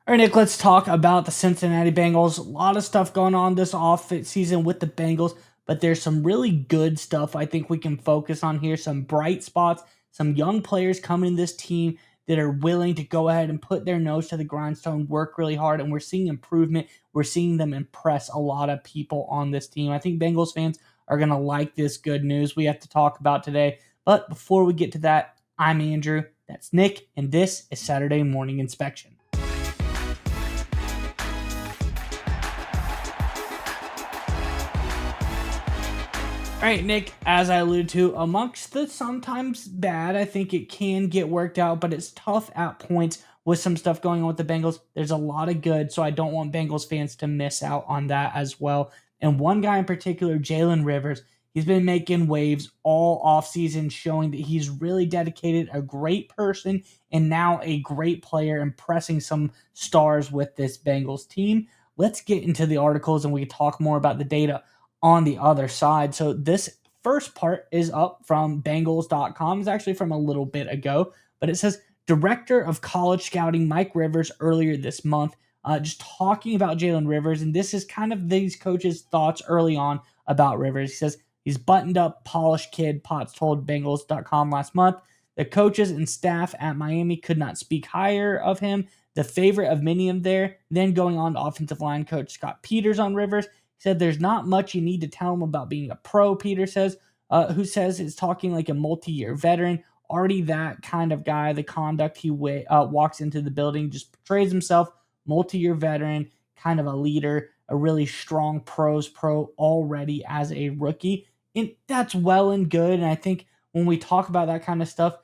All right, Nick, let's talk about the Cincinnati Bengals. A lot of stuff going on this off season with the Bengals, but there's some really good stuff I think we can focus on here. Some bright spots, some young players coming in this team that are willing to go ahead and put their nose to the grindstone, work really hard, and we're seeing improvement. We're seeing them impress a lot of people on this team. I think Bengals fans are going to like this good news we have to talk about today. But before we get to that, I'm Andrew, that's Nick, and this is Saturday Morning Inspection. All right, Nick, as I alluded to, amongst the sometimes bad, I think it can get worked out, but it's tough at points with some stuff going on with the Bengals. There's a lot of good, so I don't want Bengals fans to miss out on that as well. And one guy in particular, Jaylen Rivers, he's been making waves all offseason, showing that he's really dedicated, a great person, and now a great player, impressing some stars with this Bengals team. Let's get into the articles and we can talk more about the data on the other side. So this first part is up from Bengals.com. It's actually from a little bit ago, but it says Director of College Scouting Mike Rivers earlier this month, just talking about Jaylen Rivers. And this is kind of these coaches' thoughts early on about Rivers. He says he's buttoned up, polished kid, Potts told Bengals.com last month. The coaches and staff at Miami could not speak higher of him, the favorite of many of there. Then going on to offensive line coach Scott Peters on Rivers. He said there's not much you need to tell him about being a pro, Peter says, who says is talking like a multi-year veteran, already that kind of guy. The conduct he walks into the building just portrays himself, multi-year veteran, kind of a leader, a really strong pro already as a rookie. And that's well and good. And I think when we talk about that kind of stuff,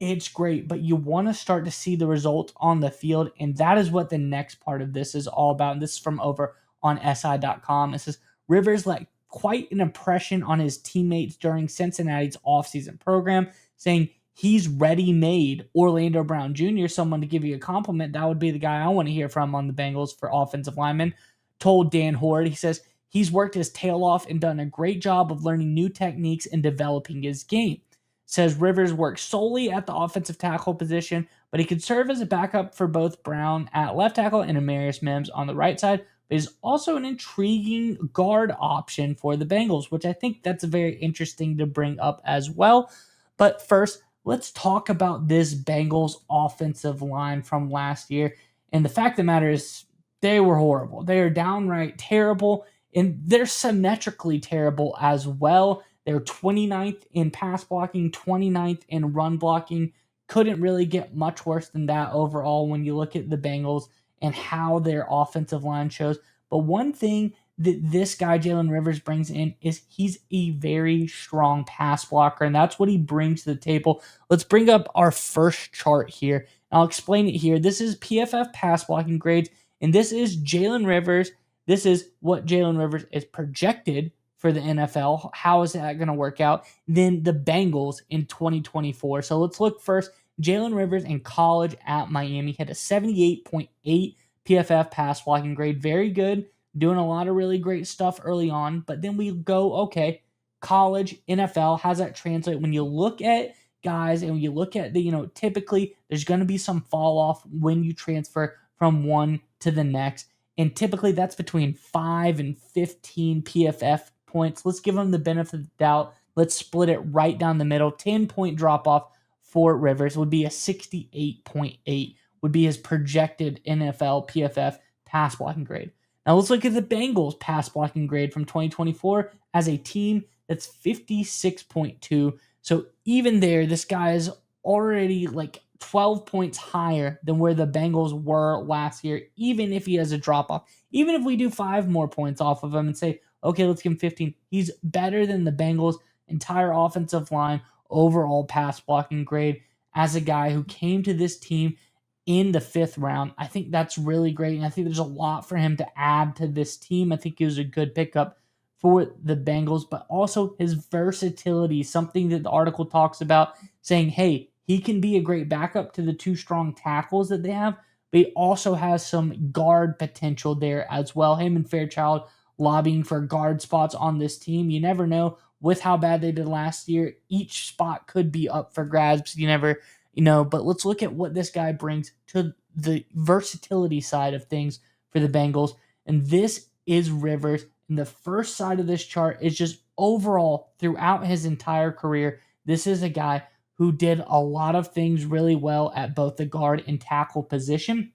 it's great, but you want to start to see the results on the field. And that is what the next part of this is all about. And this is from over on SI.com. It says Rivers left quite an impression on his teammates during Cincinnati's offseason program, saying he's ready-made. Orlando Brown Jr., someone to give you a compliment, that would be the guy I want to hear from on the Bengals for offensive linemen, told Dan Horde. He says he's worked his tail off and done a great job of learning new techniques and developing his game. Says Rivers works solely at the offensive tackle position, but he could serve as a backup for both Brown at left tackle and Amarius Mims on the right side, but is also an intriguing guard option for the Bengals, which I think that's very interesting to bring up as well. But first, let's talk about this Bengals offensive line from last year. And the fact of the matter is, they were horrible. They are downright terrible, and they're symmetrically terrible as well. They're 29th in pass blocking, 29th in run blocking. Couldn't really get much worse than that overall when you look at the Bengals and how their offensive line shows. But one thing that this guy, Jaylen Rivers, brings in is he's a very strong pass blocker, and that's what he brings to the table. Let's bring up our first chart here. I'll explain it here. This is PFF pass blocking grades, and this is Jaylen Rivers. This is what Jaylen Rivers is projected for the NFL. How is that going to work out? Then the Bengals in 2024. So let's look first. Jaylen Rivers in college at Miami had a 78.8 PFF pass blocking grade. Very good. Doing a lot of really great stuff early on. But then we go, okay, college, NFL, how's that translate? When you look at guys and when you look at typically there's going to be some fall off when you transfer from one to the next. And typically that's between 5 and 15 PFF points. Let's give them the benefit of the doubt. Let's split it right down the middle. 10-point drop off for Rivers would be a 68.8, would be his projected NFL PFF pass blocking grade. Now let's look at the Bengals pass blocking grade from 2024 as a team. That's 56.2. So even there, this guy is already like 12 points higher than where the Bengals were last year, even if he has a drop off. Even if we do 5 more points off of him and say, okay, let's give him 15, he's better than the Bengals' entire offensive line overall pass blocking grade as a guy who came to this team in the 5th round. I think that's really great, and I think there's a lot for him to add to this team. I think he was a good pickup for the Bengals, but also his versatility, something that the article talks about, saying, hey, he can be a great backup to the 2 strong tackles that they have, but he also has some guard potential there as well. Him and Fairchild lobbying for guard spots on this team. You never know with how bad they did last year. Each spot could be up for grabs. You never, but let's look at what this guy brings to the versatility side of things for the Bengals. And this is Rivers. And the first side of this chart is just overall throughout his entire career. This is a guy who did a lot of things really well at both the guard and tackle position.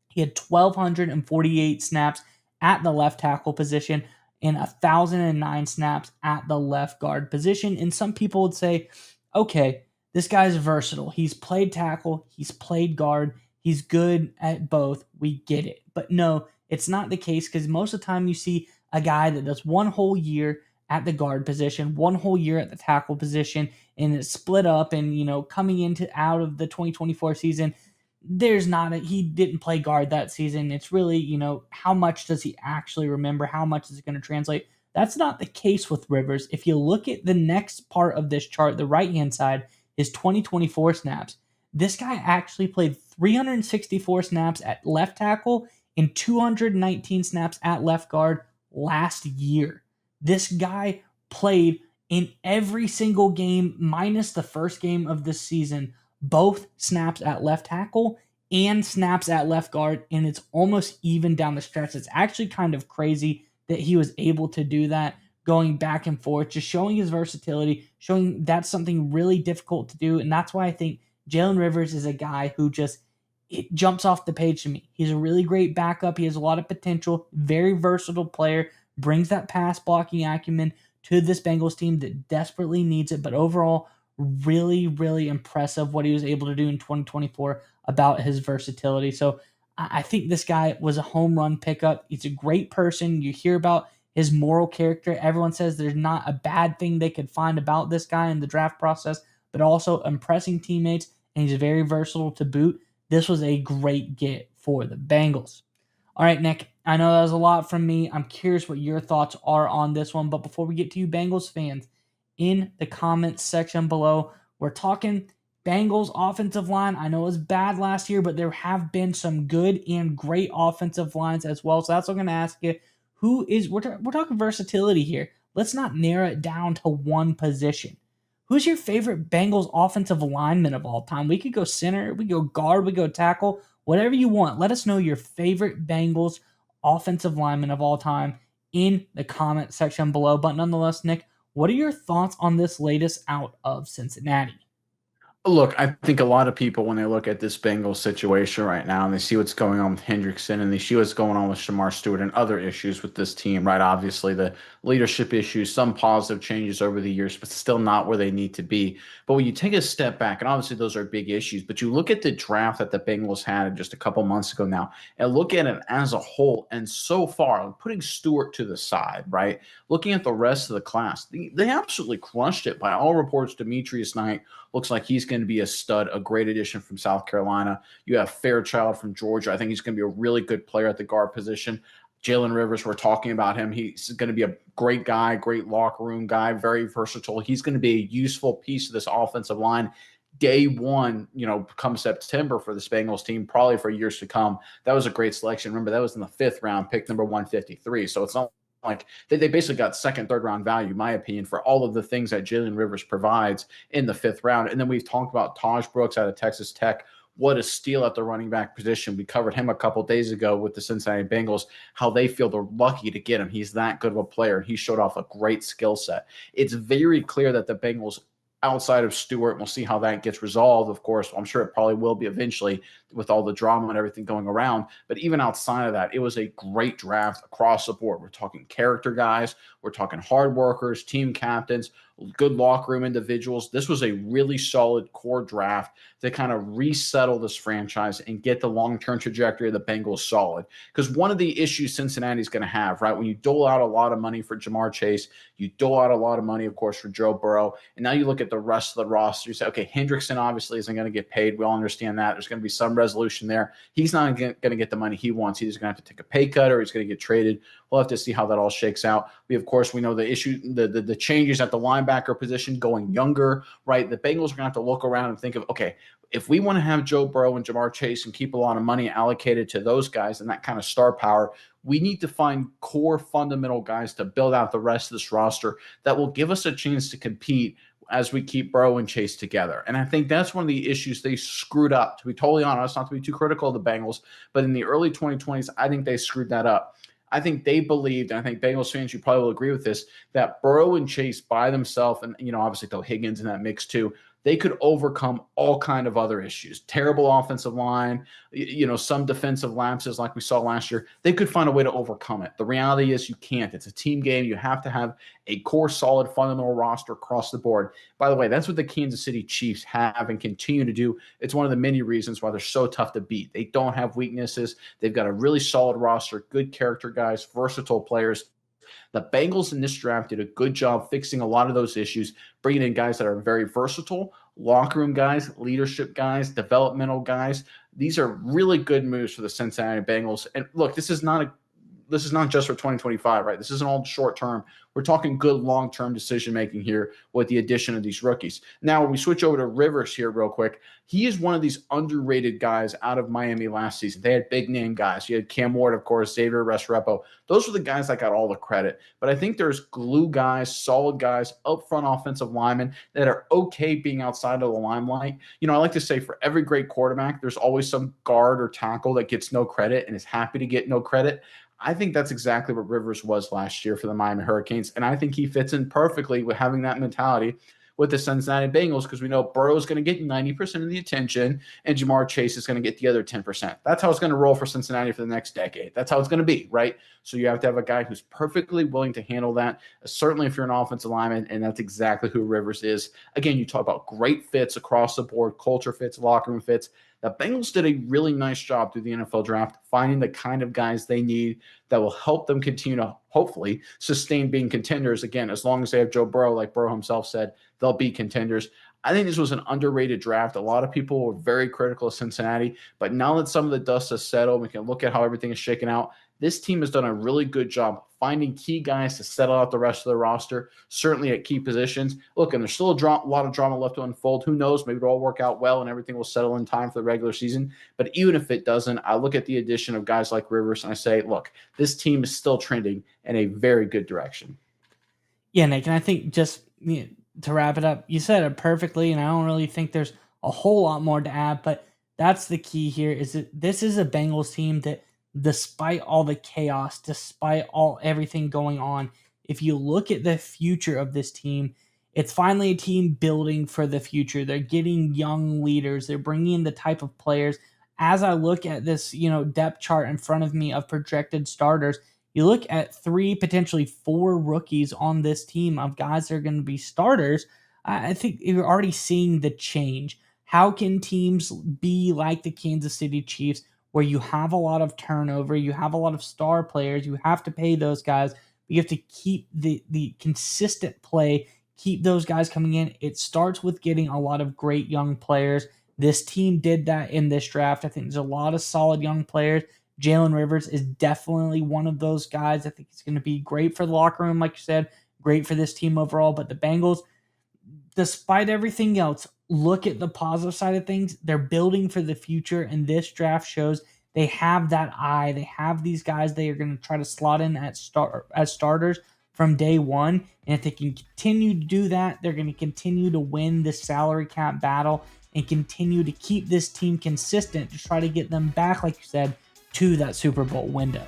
He had 1,248 snaps at the left tackle position and 1,009 snaps at the left guard position. And some people would say, okay, this guy's versatile. He's played tackle, he's played guard, he's good at both. We get it. But no, it's not the case, because most of the time you see a guy that does one whole year at the guard position, one whole year at the tackle position, and it's split up. And, coming into out of the 2024 season, he didn't play guard that season. It's really, how much does he actually remember? How much is it going to translate? That's not the case with Rivers. If you look at the next part of this chart, the right hand side, his 2024 snaps, this guy actually played 364 snaps at left tackle and 219 snaps at left guard last year. This guy played in every single game minus the first game of this season, both snaps at left tackle and snaps at left guard, and it's almost even down the stretch. It's actually kind of crazy that he was able to do that, going back and forth, just showing his versatility, showing that's something really difficult to do. And that's why I think Jaylen Rivers is a guy who just, it jumps off the page to me. He's a really great backup. He has a lot of potential, very versatile player, brings that pass blocking acumen to this Bengals team that desperately needs it. But overall, really, really impressive what he was able to do in 2024 about his versatility. So I think this guy was a home run pickup. He's a great person. You hear about his moral character. Everyone says there's not a bad thing they could find about this guy in the draft process, but also impressing teammates, and he's very versatile to boot. This was a great get for the Bengals. All right, Nick, I know that was a lot from me. I'm curious what your thoughts are on this one. But before we get to you, Bengals fans, in the comments section below, we're talking Bengals offensive line. I know it was bad last year, but there have been some good and great offensive lines as well. So that's what I'm going to ask you. We're talking versatility here. Let's not narrow it down to one position. Who's your favorite Bengals offensive lineman of all time? We could go center, we go guard, we go tackle, whatever you want. Let us know your favorite Bengals offensive lineman of all time in the comment section below. But nonetheless, Nick, what are your thoughts on this latest out of Cincinnati? Look, I think a lot of people, when they look at this Bengals situation right now and they see what's going on with Hendrickson and they see what's going on with Shamar Stewart and other issues with this team, right? Obviously, the leadership issues, some positive changes over the years, but still not where they need to be. But when you take a step back, and obviously those are big issues, but you look at the draft that the Bengals had just a couple months ago now and look at it as a whole. And so far, putting Stewart to the side, right? Looking at the rest of the class, they absolutely crushed it. By all reports, Demetrius Knight looks like he's going to be a stud, a great addition from South Carolina. You have Fairchild from Georgia. I think he's going to be a really good player at the guard position. Jaylen Rivers, we're talking about him. He's going to be a great guy, great locker room guy, very versatile. He's going to be a useful piece of this offensive line day one, come September for the Bengals team, probably for years to come. That was a great selection. Remember, that was in the 5th round, pick number 153. So it's not like they basically got second, third round value, in my opinion, for all of the things that Jaylen Rivers provides in the 5th round. And then we've talked about Taj Brooks out of Texas Tech. What a steal at the running back position. We covered him a couple days ago with the Cincinnati Bengals, how they feel they're lucky to get him. He's that good of a player. He showed off a great skill set. It's very clear that the Bengals, outside of Stewart, we'll see how that gets resolved. Of course, I'm sure it probably will be eventually with all the drama and everything going around. But even outside of that, it was a great draft across the board. We're talking character guys, we're talking hard workers, team captains, good locker room individuals. This was a really solid core draft to kind of resettle this franchise and get the long-term trajectory of the Bengals solid. Because one of the issues Cincinnati's going to have, right, when you dole out a lot of money for Jamar Chase, you dole out a lot of money, of course, for Joe Burrow, and now you look at the rest of the roster, you say, okay, Hendrickson obviously isn't going to get paid. We all understand that. There's going to be some resolution there. He's not going to get the money he wants. He's going to have to take a pay cut or he's going to get traded. We'll have to see how that all shakes out. We know the issue, the changes at the linebacker position, going younger, right? The Bengals are going to have to look around and think of, okay, if we want to have Joe Burrow and Jamar Chase and keep a lot of money allocated to those guys and that kind of star power, we need to find core fundamental guys to build out the rest of this roster that will give us a chance to compete as we keep Burrow and Chase together. And I think that's one of the issues they screwed up, to be totally honest, not to be too critical of the Bengals, but in the early 2020s, I think they screwed that up. I think they believed, and I think Bengals fans, you probably will agree with this, that Burrow and Chase by themselves, and obviously throw Higgins in that mix too, they could overcome all kind of other issues. Terrible offensive line, some defensive lapses like we saw last year. They could find a way to overcome it. The reality is you can't. It's a team game. You have to have a core, solid, fundamental roster across the board. By the way, that's what the Kansas City Chiefs have and continue to do. It's one of the many reasons why they're so tough to beat. They don't have weaknesses. They've got a really solid roster, good character guys, versatile players. The Bengals in this draft did a good job fixing a lot of those issues, bringing in guys that are very versatile, locker room guys, leadership guys, developmental guys. These are really good moves for the Cincinnati Bengals. And look, this is not just for 2025, right? This isn't all short term. We're talking good long term decision making here with the addition of these rookies. Now, when we switch over to Rivers here, real quick, he is one of these underrated guys out of Miami last season. They had big name guys. You had Cam Ward, of course, Xavier Restrepo. Those were the guys that got all the credit. But I think there's glue guys, solid guys, up front offensive linemen that are okay being outside of the limelight. I like to say for every great quarterback, there's always some guard or tackle that gets no credit and is happy to get no credit. I think that's exactly what Rivers was last year for the Miami Hurricanes, and I think he fits in perfectly with having that mentality with the Cincinnati Bengals because we know Burrow is going to get 90% of the attention and Jamar Chase is going to get the other 10%. That's how it's going to roll for Cincinnati for the next decade. That's how it's going to be, right? So you have to have a guy who's perfectly willing to handle that, certainly if you're an offensive lineman, and that's exactly who Rivers is. Again, you talk about great fits across the board, culture fits, locker room fits. The Bengals did a really nice job through the NFL draft, finding the kind of guys they need that will help them continue to hopefully sustain being contenders. Again, as long as they have Joe Burrow, like Burrow himself said, they'll be contenders. I think this was an underrated draft. A lot of people were very critical of Cincinnati, but now that some of the dust has settled, we can look at how everything is shaken out. This team has done a really good job finding key guys to settle out the rest of the roster, certainly at key positions. Look, and there's still a lot of drama left to unfold. Who knows? Maybe it'll all work out well and everything will settle in time for the regular season. But even if it doesn't, I look at the addition of guys like Rivers and I say, look, this team is still trending in a very good direction. Yeah, Nick, and I think just to wrap it up, you said it perfectly, and I don't really think there's a whole lot more to add, but that's the key here is that this is a Bengals team that despite all the chaos, despite everything going on, if you look at the future of this team, it's finally a team building for the future. They're getting young leaders. They're bringing in the type of players. As I look at this, depth chart in front of me of projected starters, you look at 3, potentially 4 rookies on this team of guys that are going to be starters. I think you're already seeing the change. How can teams be like the Kansas City Chiefs, where you have a lot of turnover, you have a lot of star players, you have to pay those guys, but you have to keep the consistent play, keep those guys coming in. It starts with getting a lot of great young players. This team did that in this draft. I think there's a lot of solid young players. Jaylen Rivers is definitely one of those guys. I think it's going to be great for the locker room, like you said, great for this team overall. But the Bengals, despite everything else, look at the positive side of things. They're building for the future, and this draft shows they have that eye. They have these guys they are going to try to slot in as starters from day one. And if they can continue to do that, they're going to continue to win this salary cap battle and continue to keep this team consistent to try to get them back, like you said, to that Super Bowl window.